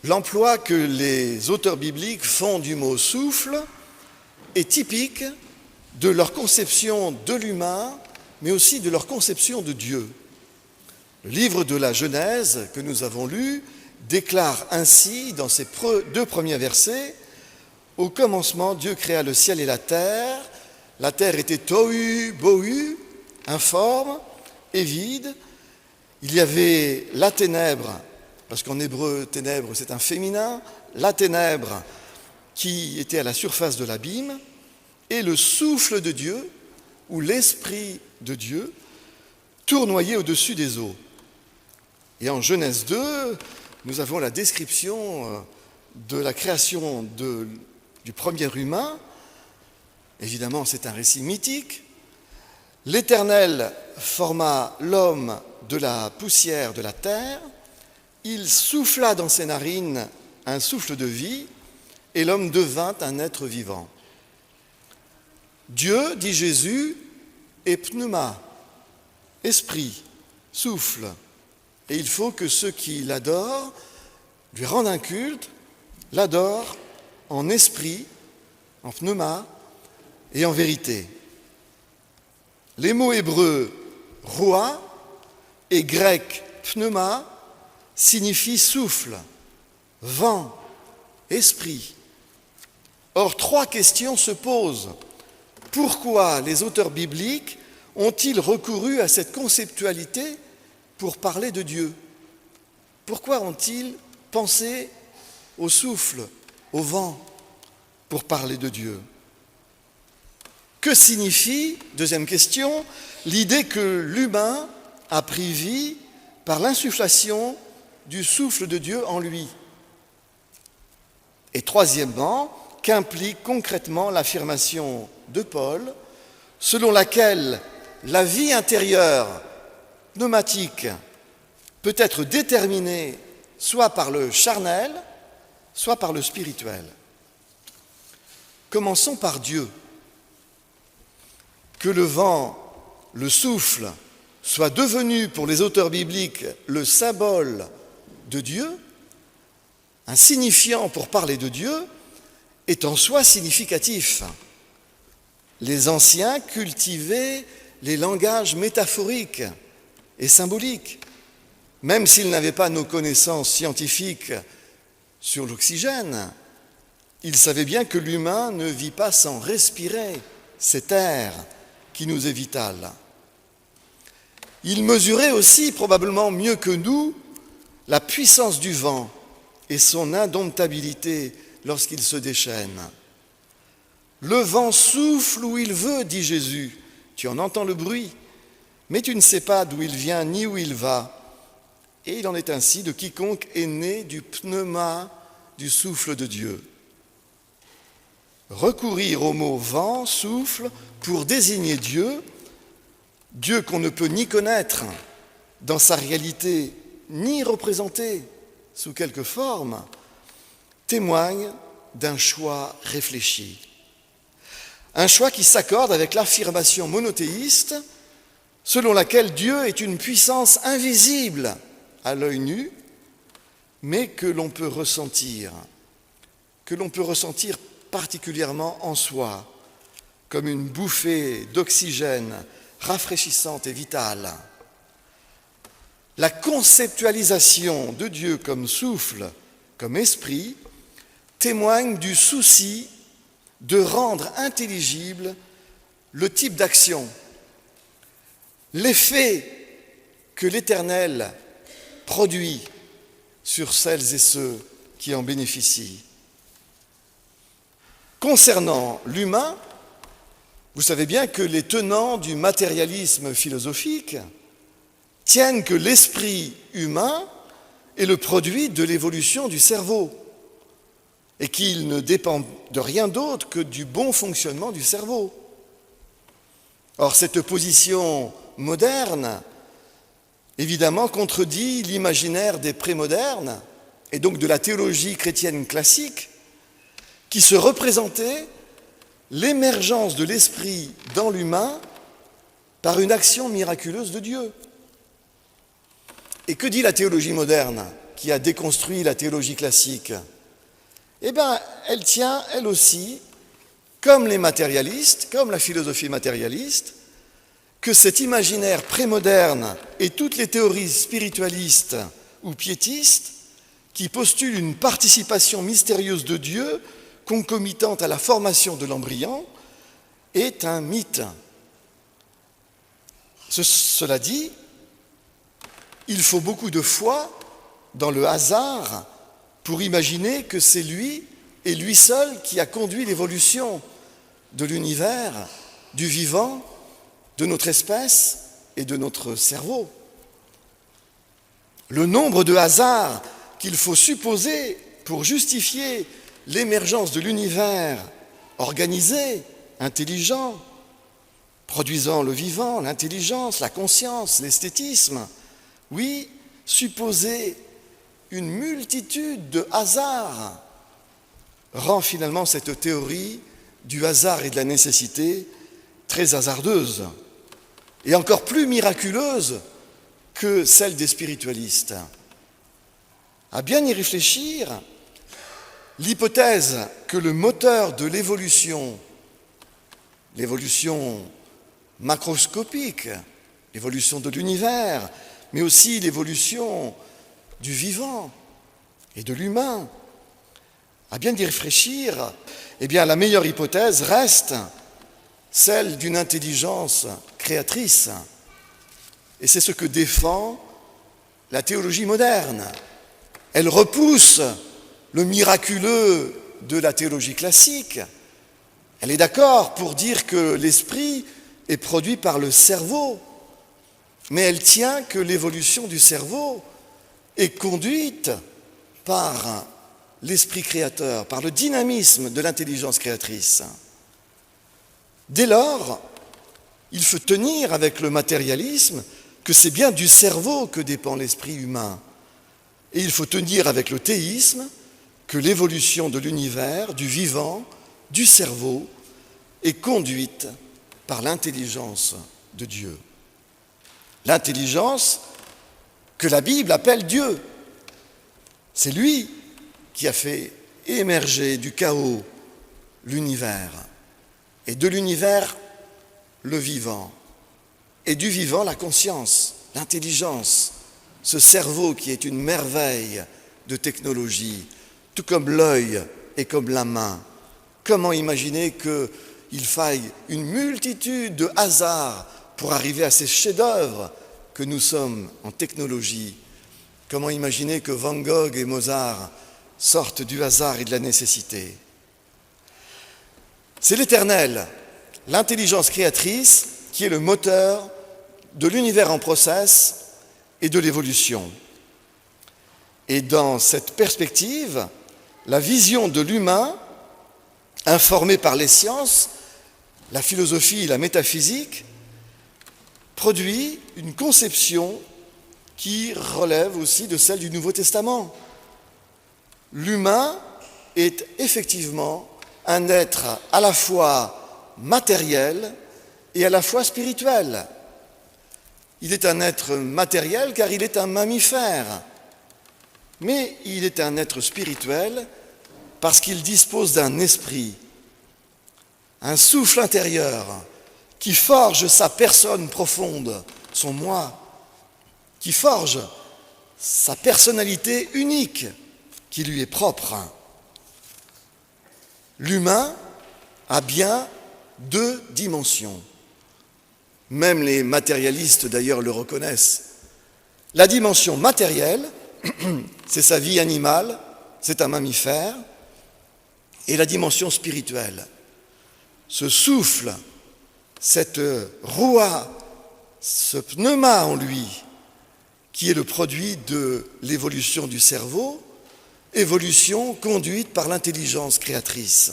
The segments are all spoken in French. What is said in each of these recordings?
L'emploi que les auteurs bibliques font du mot souffle est typique de leur conception de l'humain, mais aussi de leur conception de Dieu. Le livre de la Genèse que nous avons lu déclare ainsi dans ses deux premiers versets: « Au commencement, Dieu créa le ciel et la terre était tohu, bohu, informe et vide. Il y avait la ténèbre », parce qu'en hébreu, ténèbres, c'est un féminin, la ténèbre qui était à la surface de l'abîme, et le souffle de Dieu, ou l'esprit de Dieu, tournoyait au-dessus des eaux. Et en Genèse 2, nous avons la description de la création du premier humain. Évidemment, c'est un récit mythique. L'Éternel forma l'homme de la poussière de la terre, il souffla dans ses narines un souffle de vie, et l'homme devint un être vivant. Dieu, dit Jésus, est pneuma, esprit, souffle, et il faut que ceux qui l'adorent, lui rendent un culte, l'adorent en esprit, en pneuma et en vérité. Les mots hébreux roa et grec pneuma signifient souffle, vent, esprit. Or, trois questions se posent. Pourquoi les auteurs bibliques ont-ils recouru à cette conceptualité pour parler de Dieu? Pourquoi ont-ils pensé au souffle, au vent, pour parler de Dieu? Que signifie, deuxième question, l'idée que l'humain a pris vie par l'insufflation du souffle de Dieu en lui? Et troisièmement, qu'implique concrètement l'affirmation de Paul, selon laquelle la vie intérieure pneumatique peut être déterminée soit par le charnel, soit par le spirituel. Commençons par Dieu. Que le vent, le souffle, soit devenu pour les auteurs bibliques le symbole de Dieu, un signifiant pour parler de Dieu, est en soi significatif. Les anciens cultivaient les langages métaphoriques et symboliques, même s'ils n'avaient pas nos connaissances scientifiques sur l'oxygène. Ils savaient bien que l'humain ne vit pas sans respirer cet air qui nous est vital. Ils mesuraient aussi, probablement mieux que nous, la puissance du vent et son indomptabilité lorsqu'il se déchaîne. Le vent souffle où il veut, dit Jésus. Tu en entends le bruit, mais tu ne sais pas d'où il vient ni où il va. Et il en est ainsi de quiconque est né du pneuma, du souffle de Dieu. Recourir au mot vent, souffle, pour désigner Dieu, Dieu qu'on ne peut ni connaître dans sa réalité, ni représenter sous quelque forme, témoigne d'un choix réfléchi. Un choix qui s'accorde avec l'affirmation monothéiste selon laquelle Dieu est une puissance invisible à l'œil nu, mais que l'on peut ressentir particulièrement en soi, comme une bouffée d'oxygène rafraîchissante et vitale. La conceptualisation de Dieu comme souffle, comme esprit, témoigne du souci de rendre intelligible le type d'action, l'effet que l'Éternel produit sur celles et ceux qui en bénéficient. Concernant l'humain, vous savez bien que les tenants du matérialisme philosophique tiennent que l'esprit humain est le produit de l'évolution du cerveau et qu'il ne dépend de rien d'autre que du bon fonctionnement du cerveau. Or, cette position moderne, évidemment, contredit l'imaginaire des prémodernes et donc de la théologie chrétienne classique qui se représentait l'émergence de l'esprit dans l'humain par une action miraculeuse de Dieu. Et que dit la théologie moderne qui a déconstruit la théologie classique, eh bien, elle tient, elle aussi, comme les matérialistes, comme la philosophie matérialiste, que cet imaginaire prémoderne et toutes les théories spiritualistes ou piétistes qui postulent une participation mystérieuse de Dieu concomitante à la formation de l'embryon est un mythe. Cela dit, il faut beaucoup de foi dans le hasard pour imaginer que c'est lui et lui seul qui a conduit l'évolution de l'univers, du vivant, de notre espèce et de notre cerveau. Le nombre de hasards qu'il faut supposer pour justifier l'émergence de l'univers organisé, intelligent, produisant le vivant, l'intelligence, la conscience, l'esthétisme, oui, supposer une multitude de hasards rend finalement cette théorie du hasard et de la nécessité très hasardeuse et encore plus miraculeuse que celle des spiritualistes. À bien y réfléchir, l'hypothèse que le moteur de l'évolution macroscopique, l'évolution de l'univers, mais aussi l'évolution du vivant et de l'humain, à bien y réfléchir, eh bien la meilleure hypothèse reste celle d'une intelligence créatrice. Et c'est ce que défend la théologie moderne. Elle repousse le miraculeux de la théologie classique. Elle est d'accord pour dire que l'esprit est produit par le cerveau, mais elle tient que l'évolution du cerveau est conduite par l'esprit créateur, par le dynamisme de l'intelligence créatrice. Dès lors, il faut tenir avec le matérialisme que c'est bien du cerveau que dépend l'esprit humain. Et il faut tenir avec le théisme que l'évolution de l'univers, du vivant, du cerveau, est conduite par l'intelligence de Dieu. L'intelligence que la Bible appelle Dieu. C'est lui qui a fait émerger du chaos l'univers, et de l'univers le vivant, et du vivant la conscience, l'intelligence, ce cerveau qui est une merveille de technologie, tout comme l'œil et comme la main. Comment imaginer qu'il faille une multitude de hasards pour arriver à ces chefs-d'œuvre que nous sommes en technologie? Comment imaginer que Van Gogh et Mozart sortent du hasard et de la nécessité? C'est l'Éternel, l'intelligence créatrice, qui est le moteur de l'univers en process et de l'évolution. Et dans cette perspective, la vision de l'humain, informée par les sciences, la philosophie et la métaphysique, produit une conception qui relève aussi de celle du Nouveau Testament. L'humain est effectivement un être à la fois matériel et à la fois spirituel. Il est un être matériel car il est un mammifère, mais il est un être spirituel parce qu'il dispose d'un esprit, un souffle intérieur qui forge sa personne profonde, son moi, qui forge sa personnalité unique qui lui est propre. L'humain a bien deux dimensions. Même les matérialistes d'ailleurs le reconnaissent. La dimension matérielle, c'est sa vie animale, c'est un mammifère, et la dimension spirituelle, ce souffle, cette roua, ce pneuma en lui, qui est le produit de l'évolution du cerveau, évolution conduite par l'intelligence créatrice.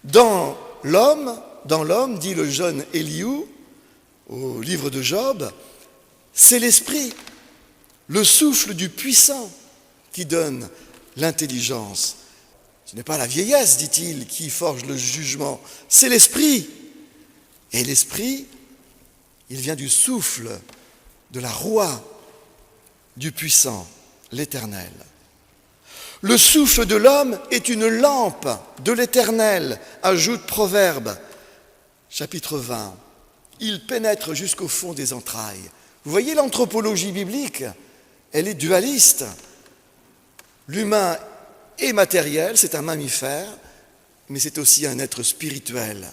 Dans l'homme, dit le jeune Éliou, au livre de Job, c'est l'esprit, le souffle du puissant qui donne l'intelligence. Ce n'est pas la vieillesse, dit-il, qui forge le jugement, c'est l'esprit. Et l'esprit, il vient du souffle, de la roua, du puissant. l'Éternel. Le souffle de l'homme est une lampe de l'Éternel, ajoute Proverbe, chapitre 20. Il pénètre jusqu'au fond des entrailles. Vous voyez, l'anthropologie biblique, elle est dualiste. L'humain est matériel, c'est un mammifère, mais c'est aussi un être spirituel,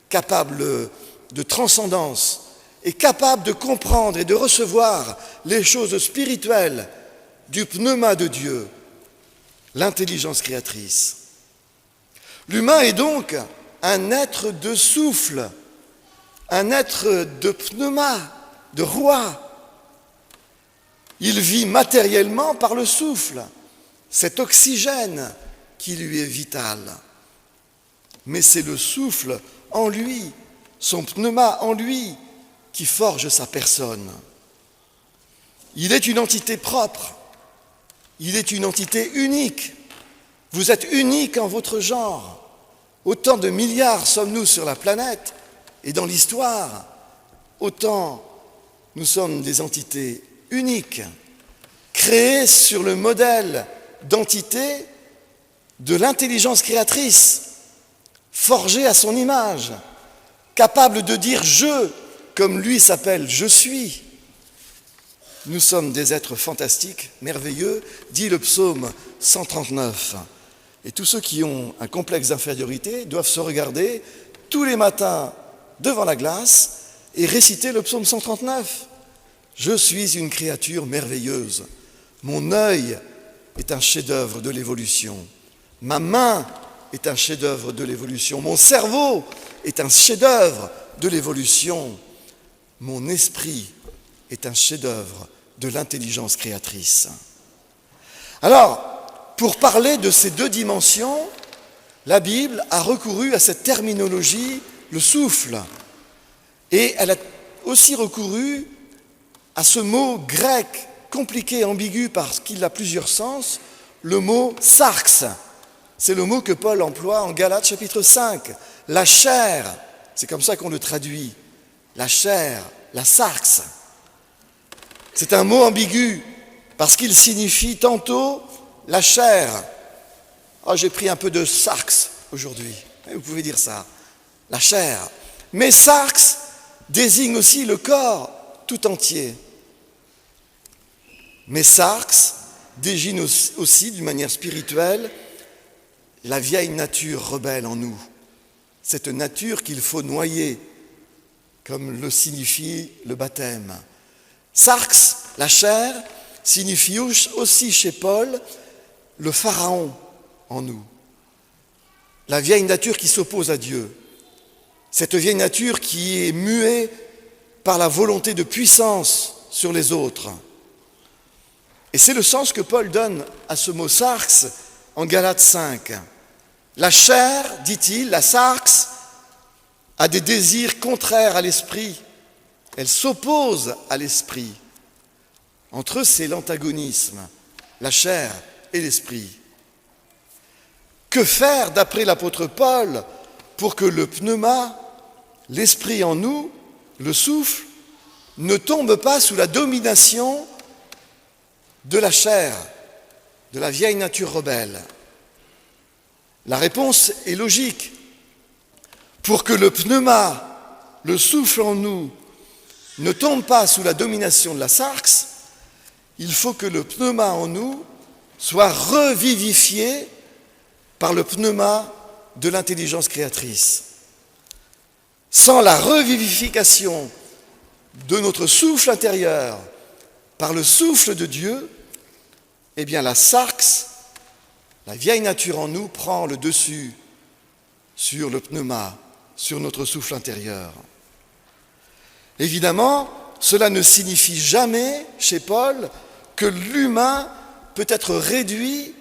capable de transcendance et capable de comprendre et de recevoir les choses spirituelles du pneuma de Dieu, l'intelligence créatrice. L'humain est donc un être de souffle, un être de pneuma, de roi. Il vit matériellement par le souffle, cet oxygène qui lui est vital. Mais c'est le souffle en lui, son pneuma en lui, qui forge sa personne. Il est une entité propre, il est une entité unique. Vous êtes unique en votre genre. Autant de milliards sommes-nous sur la planète et dans l'histoire, autant nous sommes des entités uniques, créées sur le modèle d'entités de l'intelligence créatrice, forgée à son image, capable de dire « je », comme lui s'appelle « je suis ». Nous sommes des êtres fantastiques, merveilleux, dit le psaume 139. Et tous ceux qui ont un complexe d'infériorité doivent se regarder tous les matins devant la glace et réciter le psaume 139. Je suis une créature merveilleuse. Mon œil est un chef-d'œuvre de l'évolution. Ma main est un chef-d'œuvre de l'évolution. Mon cerveau est un chef-d'œuvre de l'évolution. Mon esprit est un chef-d'œuvre de l'intelligence créatrice. Alors, pour parler de ces deux dimensions, la Bible a recouru à cette terminologie, le souffle. Et elle a aussi recouru à ce mot grec compliqué, ambigu parce qu'il a plusieurs sens, le mot sarx. C'est le mot que Paul emploie en Galates chapitre 5. La chair, c'est comme ça qu'on le traduit. La chair, la sarx. C'est un mot ambigu parce qu'il signifie tantôt la chair. Oh, j'ai pris un peu de sarx aujourd'hui. Vous pouvez dire ça. La chair. Mais sarx désigne aussi le corps tout entier. Mais sarx désigne aussi, d'une manière spirituelle, la vieille nature rebelle en nous. Cette nature qu'il faut noyer, comme le signifie le baptême. Sarx, la chair, signifie aussi chez Paul le pharaon en nous. La vieille nature qui s'oppose à Dieu. Cette vieille nature qui est muée par la volonté de puissance sur les autres. Et c'est le sens que Paul donne à ce mot sarx en Galates 5. La chair, dit-il, la sarx, a des désirs contraires à l'esprit. Elle s'oppose à l'esprit. Entre eux, c'est l'antagonisme, la chair et l'esprit. Que faire, d'après l'apôtre Paul, pour que le pneuma, l'esprit en nous, le souffle, ne tombe pas sous la domination de la chair, de la vieille nature rebelle? La réponse est logique. Pour que le pneuma, le souffle en nous, ne tombe pas sous la domination de la sarx, il faut que le pneuma en nous soit revivifié par le pneuma de l'intelligence créatrice. Sans la revivification de notre souffle intérieur par le souffle de Dieu, eh bien la sarx, la vieille nature en nous, prend le dessus sur le pneuma, sur notre souffle intérieur. Évidemment, cela ne signifie jamais, chez Paul, que l'humain peut être réduit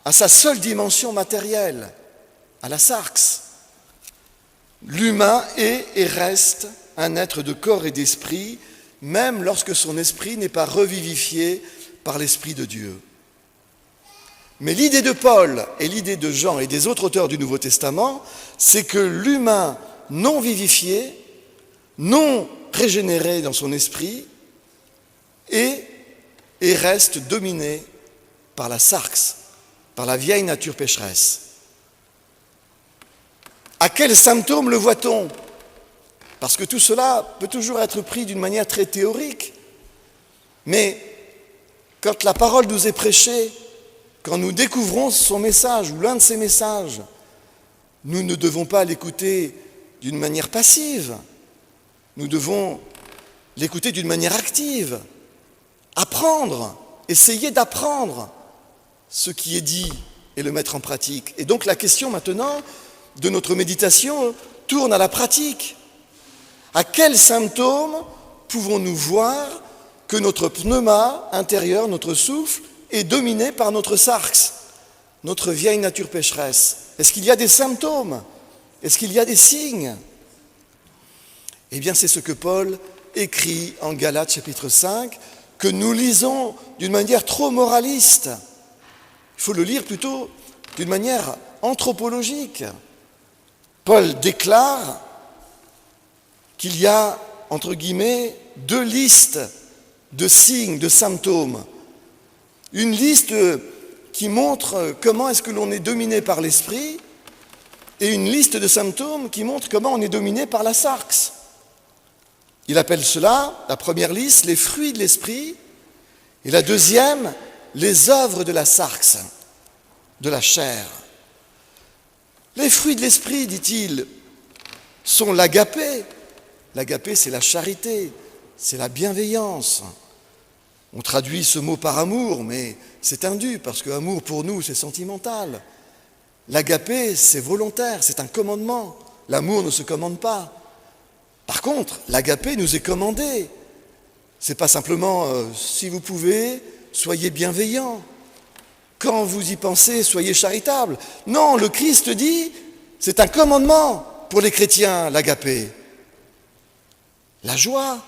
à sa seule dimension matérielle, à la sarx. L'humain est et reste un être de corps et d'esprit, même lorsque son esprit n'est pas revivifié par l'Esprit de Dieu. Mais l'idée de Paul et l'idée de Jean et des autres auteurs du Nouveau Testament, c'est que l'humain non vivifié, non régénéré dans son esprit, est et reste dominé par la sarx, par la vieille nature pécheresse. À quel symptôme le voit-on ? Parce que tout cela peut toujours être pris d'une manière très théorique. Mais quand la parole nous est prêchée, quand nous découvrons son message ou l'un de ses messages, nous ne devons pas l'écouter d'une manière passive. Nous devons l'écouter d'une manière active. Apprendre, essayer d'apprendre ce qui est dit et le mettre en pratique. Et donc la question maintenant de notre méditation tourne à la pratique. À quels symptômes pouvons-nous voir que notre pneuma intérieur, notre souffle, est dominé par notre sarx, notre vieille nature pécheresse ? Est-ce qu'il y a des symptômes ? Est-ce qu'il y a des signes ? Eh bien, c'est ce que Paul écrit en Galates chapitre 5, que nous lisons d'une manière trop moraliste. Il faut le lire plutôt d'une manière anthropologique. Paul déclare qu'il y a, entre guillemets, 2 listes de signes, de symptômes. Une liste qui montre comment est-ce que l'on est dominé par l'esprit et une liste de symptômes qui montre comment on est dominé par la sarx. Il appelle cela, la première liste, les fruits de l'esprit et la deuxième, les œuvres de la sarx, de la chair. Les fruits de l'esprit, dit-il, sont l'agapé. L'agapé, c'est la charité, c'est la bienveillance. On traduit ce mot par amour, mais c'est indu, parce que amour pour nous, c'est sentimental. L'agapé, c'est volontaire, c'est un commandement. L'amour ne se commande pas. Par contre, l'agapé nous est commandé. C'est pas simplement si vous pouvez, soyez bienveillants. Quand vous y pensez, soyez charitables. Non, le Christ dit, c'est un commandement pour les chrétiens, l'agapé. La joie,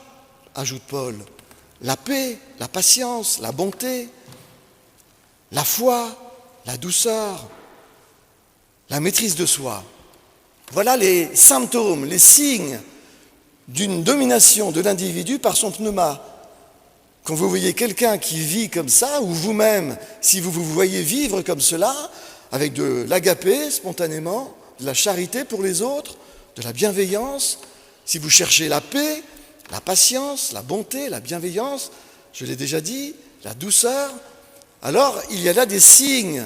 ajoute Paul, la paix, la patience, la bonté, la foi, la douceur, la maîtrise de soi. Voilà les symptômes, les signes d'une domination de l'individu par son pneuma. Quand vous voyez quelqu'un qui vit comme ça, ou vous-même, si vous vous voyez vivre comme cela, avec de l'agapé spontanément, de la charité pour les autres, de la bienveillance, si vous cherchez la paix, la patience, la bonté, la bienveillance, je l'ai déjà dit, la douceur, alors il y a là des signes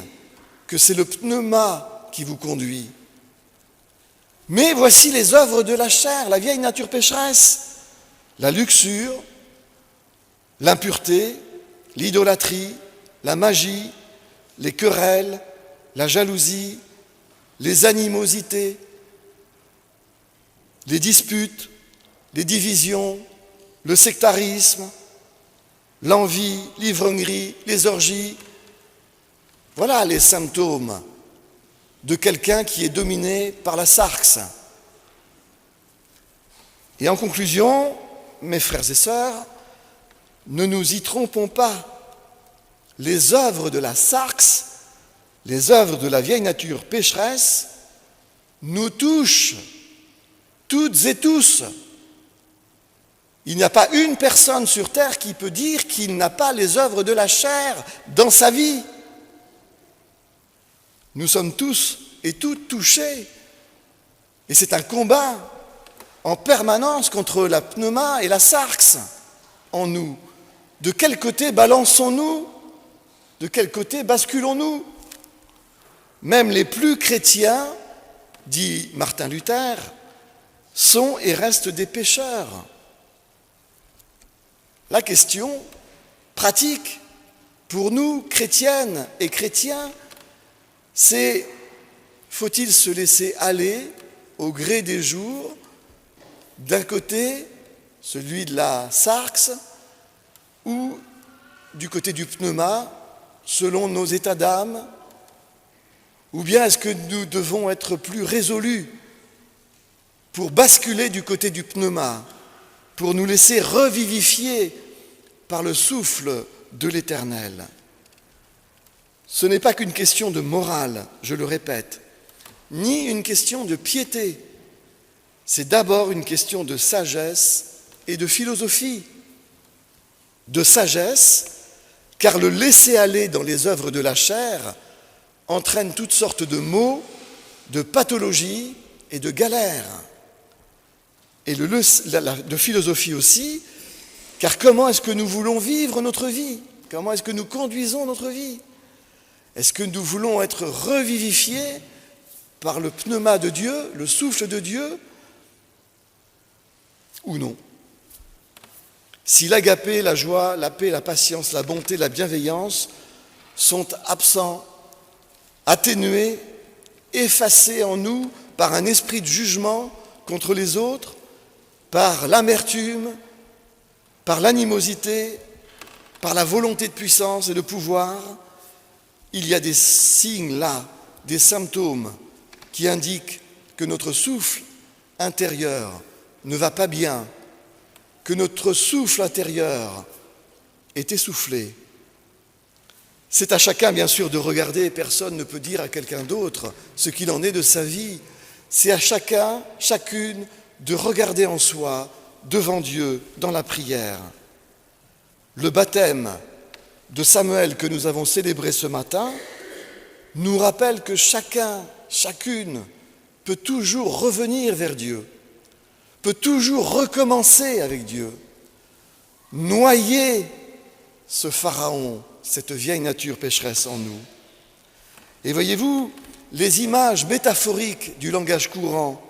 que c'est le pneuma qui vous conduit. Mais voici les œuvres de la chair, la vieille nature pécheresse, la luxure, l'impureté, l'idolâtrie, la magie, les querelles, la jalousie, les animosités, les disputes, les divisions, le sectarisme, l'envie, l'ivrognerie, les orgies. Voilà les symptômes de quelqu'un qui est dominé par la sarx. Et en conclusion, mes frères et sœurs, ne nous y trompons pas. Les œuvres de la sarx, les œuvres de la vieille nature pécheresse, nous touchent toutes et tous. Il n'y a pas une personne sur terre qui peut dire qu'il n'a pas les œuvres de la chair dans sa vie. Nous sommes tous et toutes touchés. Et c'est un combat en permanence contre la pneuma et la sarx en nous. De quel côté balançons-nous ? De quel côté basculons-nous ? Même les plus chrétiens, dit Martin Luther, sont et restent des pécheurs. La question pratique pour nous, chrétiennes et chrétiens, c'est faut-il se laisser aller au gré des jours, d'un côté, celui de la sarx, ou du côté du pneuma, selon nos états d'âme, ou bien est-ce que nous devons être plus résolus pour basculer du côté du pneuma, pour nous laisser revivifier par le souffle de l'Éternel. Ce n'est pas qu'une question de morale, je le répète, ni une question de piété. C'est d'abord une question de sagesse et de philosophie. De sagesse, car le laisser-aller dans les œuvres de la chair entraîne toutes sortes de maux, de pathologies et de galères. Et de philosophie aussi, car comment est-ce que nous voulons vivre notre vie? Comment est-ce que nous conduisons notre vie? Est-ce que nous voulons être revivifiés par le pneuma de Dieu, le souffle de Dieu, ou non? Si l'agapé, la joie, la paix, la patience, la bonté, la bienveillance sont absents, atténués, effacés en nous par un esprit de jugement contre les autres, par l'amertume, par l'animosité, par la volonté de puissance et de pouvoir, il y a des signes là, des symptômes qui indiquent que notre souffle intérieur ne va pas bien, que notre souffle intérieur est essoufflé. C'est à chacun, bien sûr, de regarder, personne ne peut dire à quelqu'un d'autre ce qu'il en est de sa vie. C'est à chacun, chacune, de regarder en soi, devant Dieu, dans la prière. Le baptême de Samuel que nous avons célébré ce matin nous rappelle que chacun, chacune peut toujours revenir vers Dieu, peut toujours recommencer avec Dieu, noyer ce pharaon, cette vieille nature pécheresse en nous. Et voyez-vous, les images métaphoriques du langage courant,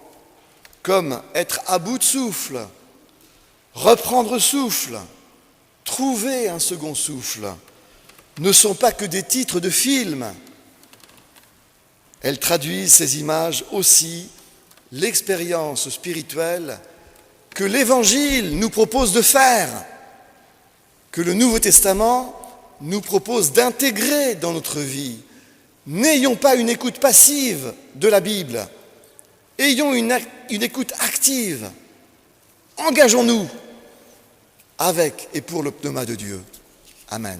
comme être à bout de souffle, reprendre souffle, trouver un second souffle, ne sont pas que des titres de films. Elles traduisent ces images aussi l'expérience spirituelle que l'Évangile nous propose de faire, que le Nouveau Testament nous propose d'intégrer dans notre vie. N'ayons pas une écoute passive de la Bible, ayons une écoute active. Engageons-nous avec et pour le pneuma de Dieu. Amen.